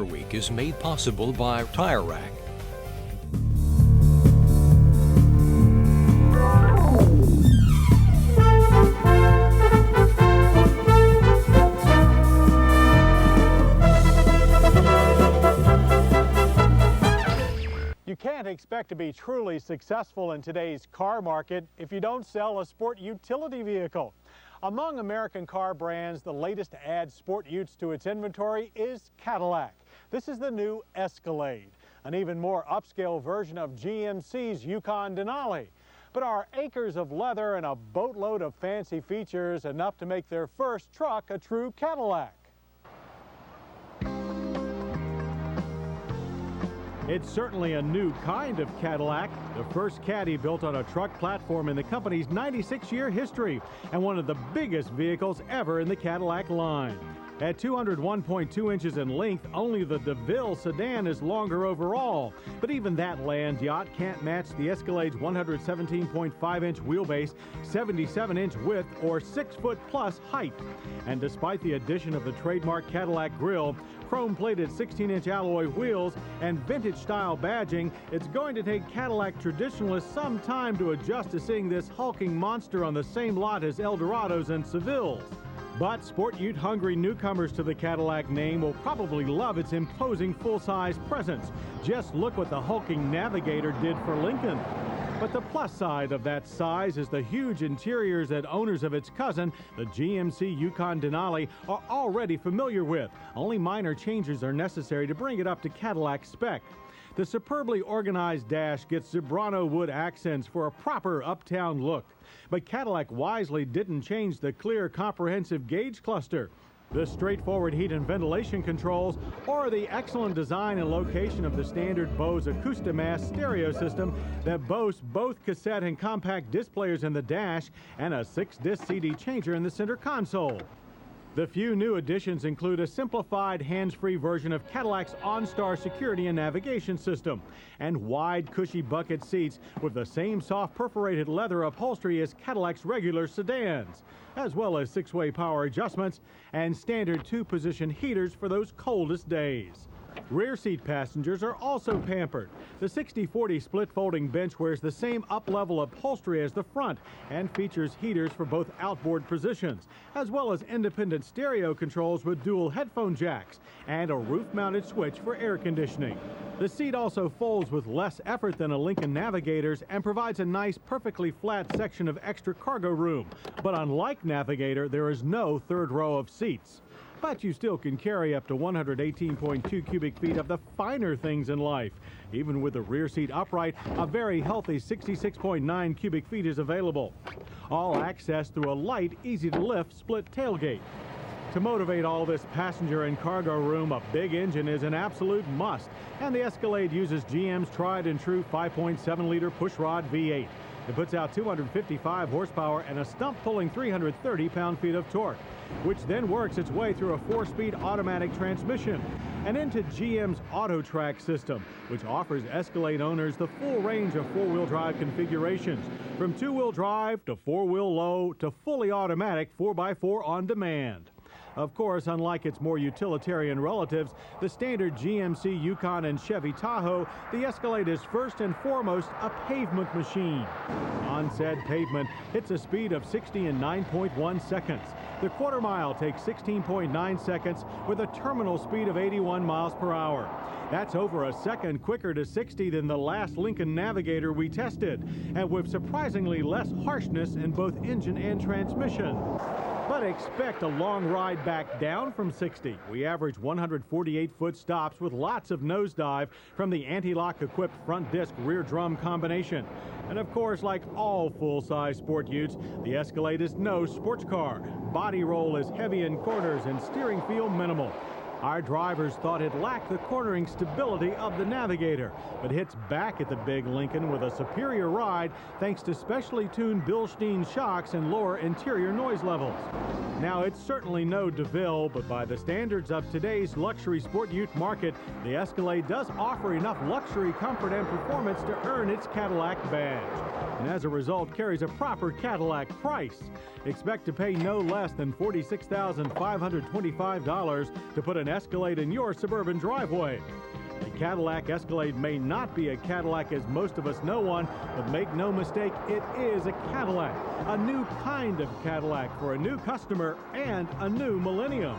Week is made possible by Tire Rack. You can't expect to be truly successful in today's car market if you don't sell a sport utility vehicle. Among American car brands, the latest to add sport utes to its inventory is Cadillac. This is the new Escalade, an even more upscale version of GMC's Yukon Denali. But are acres of leather and a boatload of fancy features enough to make their first truck a true Cadillac? It's certainly a new kind of Cadillac, the first Caddy built on a truck platform in the company's 96-year history, and one of the biggest vehicles ever in the Cadillac line. At 201.2 inches in length, only the DeVille sedan is longer overall. But even that land yacht can't match the Escalade's 117.5-inch wheelbase, 77-inch width, or 6-foot-plus height. And despite the addition of the trademark Cadillac grille, chrome-plated 16-inch alloy wheels, and vintage-style badging, it's going to take Cadillac traditionalists some time to adjust to seeing this hulking monster on the same lot as Eldorados and Sevilles. But sport ute-hungry newcomers to the Cadillac name will probably love its imposing full-size presence. Just look what the hulking Navigator did for Lincoln. But the plus side of that size is the huge interiors that owners of its cousin, the GMC Yukon Denali, are already familiar with. Only minor changes are necessary to bring it up to Cadillac spec. The superbly organized dash gets Zebrano wood accents for a proper uptown look. But Cadillac wisely didn't change the clear, comprehensive gauge cluster, the straightforward heat and ventilation controls, or the excellent design and location of the standard Bose Acoustimass stereo system that boasts both cassette and compact disc players in the dash and a 6-disc CD changer in the center console. The few new additions include a simplified hands-free version of Cadillac's OnStar security and navigation system, and wide, cushy bucket seats with the same soft perforated leather upholstery as Cadillac's regular sedans, as well as 6-way power adjustments and standard 2-position heaters for those coldest days. Rear seat passengers are also pampered. The 60/40 split folding bench wears the same up-level upholstery as the front and features heaters for both outboard positions, as well as independent stereo controls with dual headphone jacks and a roof-mounted switch for air conditioning. The seat also folds with less effort than a Lincoln Navigator's and provides a nice, perfectly flat section of extra cargo room. But unlike Navigator, there is no third row of seats. But you still can carry up to 118.2 cubic feet of the finer things in life. Even with the rear seat upright, a very healthy 66.9 cubic feet is available. All access through a light, easy-to-lift split tailgate. To motivate all this passenger and cargo room, a big engine is an absolute must, and the Escalade uses GM's tried-and-true 5.7-liter pushrod V8. It puts out 255 horsepower and a stump-pulling 330 pound-feet of torque, which then works its way through a 4-speed automatic transmission and into GM's AutoTrack system, which offers Escalade owners the full range of 4-wheel drive configurations, from 2-wheel drive to 4-wheel low to fully automatic 4x4 on demand. Of course, unlike its more utilitarian relatives, the standard GMC Yukon and Chevy Tahoe, the Escalade is first and foremost a pavement machine. On said pavement, it's a speed of 60 in 9.1 seconds. The quarter mile takes 16.9 seconds with a terminal speed of 81 miles per hour. That's over a second quicker to 60 than the last Lincoln Navigator we tested, and with surprisingly less harshness in both engine and transmission. But expect a long ride back down from 60. We average 148-foot stops with lots of nosedive from the anti-lock equipped front disc rear drum combination. And of course, like all full-size sport utes, the Escalade is no sports car. Body roll is heavy in corners and steering feel minimal. Our drivers thought it lacked the cornering stability of the Navigator, but hits back at the big Lincoln with a superior ride thanks to specially tuned Bilstein shocks and lower interior noise levels. Now, it's certainly no DeVille, but by the standards of today's luxury sport ute market, the Escalade does offer enough luxury, comfort, and performance to earn its Cadillac badge. and as a result carries a proper Cadillac price. Expect to pay no less than $46,525 to put an Escalade in your suburban driveway. The Cadillac Escalade may not be a Cadillac as most of us know one, but make no mistake, it is a Cadillac, a new kind of Cadillac for a new customer and a new millennium.